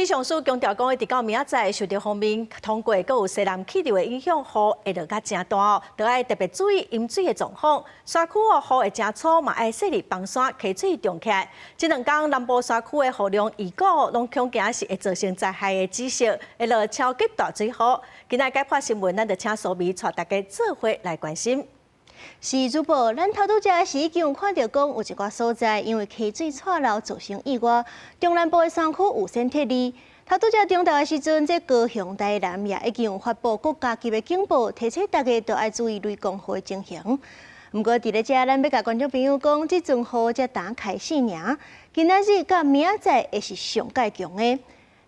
气象署强调讲，直到明仔受到方面通过，佮有西南气流的影响，雨会落甲真大哦，都要特别注意饮水的状况。山区雨会真粗，嘛爱设立防山溪水重起来。这两天南部山区的雨量预估拢恐惊是会造成灾害的指数，会落超级大水雨。今仔解破新闻，咱就请苏美带大家做伙来关心。是主播，咱头拄则是已经有看到讲有一寡所在因为溪水岔漏造成意外，中南部的山区有先撤离。头拄则中昼的时阵，这高雄台南也已经有发布国家级的警报，提醒大家都要注意雷公雨的情形。不过伫咧遮，咱要甲观众朋友讲，这阵雨才刚开始尔，今仔日甲明仔会是上介强的。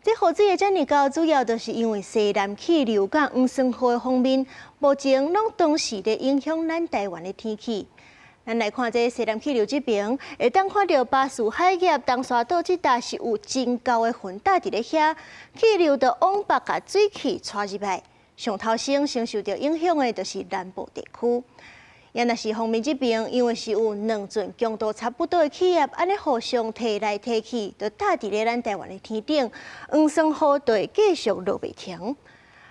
这雨水会遮尔高，主要就是因为西南气流甲黄酸雨的方面，目前拢同时咧影响咱台湾的天气。咱来看这西南气流这边，会当看到巴士海峡东沙岛这搭是有真高的云搭伫咧遐，气流就往北甲水汽带入来。上头先受到影响的就是南部地区。也若是方面这边，因为是有两阵强度差不多的气压，安尼互相提来提去，就搭伫咧咱台湾的天顶，黄酸雨就会继续落袂停。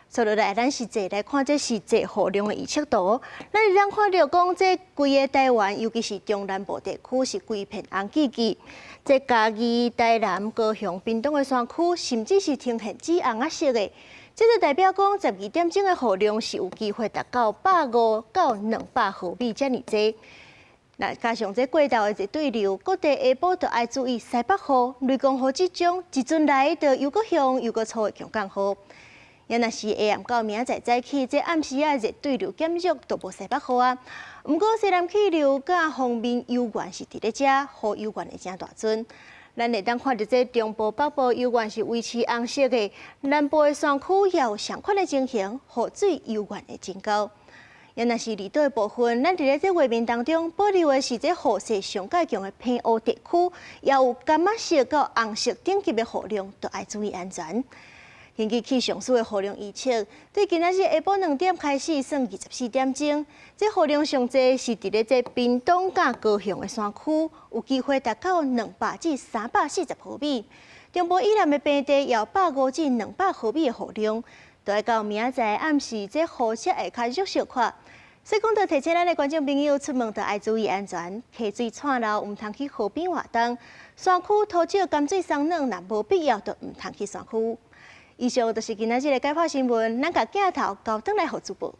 接落来，咱实际来看这实际雨量的预测图。咱会当看到讲，这规个台湾，尤其是中南部地区是规片红记记。这嘉义、台南、高雄、屏东的山区，甚至是呈现紫红色的。这就代表讲，12点钟的雨量是有机会达到150到200毫米这么多。那加上这过道的热对流，各地下晡都要注意西北风、雷公雨这种一阵来就又搁凶又搁粗的强降雨。也若是下暗到明仔早起，这暗时啊热对流减弱，都无西北雨啊。不过西南气流甲方面幽源是伫咧遮，雨幽源会真大阵。咱会当看到这中部、北部幽源是维持红色的，南部的山区也有相款的情形，雨水幽源会真高。也若是离岛的部分，咱伫咧这画面当中保留的是这雨势上介强的偏乌地区，也有柑仔色到红色等级的雨量，都要注意安全。根据气象署的雨量预测，对今仔日下晡2点开始算24点钟，这雨量上侪是伫咧这屏东甲高雄的山区，有机会达到200至340毫米。中部以南的平地也有150至200毫米的雨量，都要到明仔暗时，这雨势会较弱小看。所以讲，要提醒咱的观众朋友，出门都要注意安全，溪水岔漏唔通去河边活动，山区土石、甘水松软，若无必要就唔通去山区。以上就是今仔日的解剖新闻，咱甲镜头交转来互主播。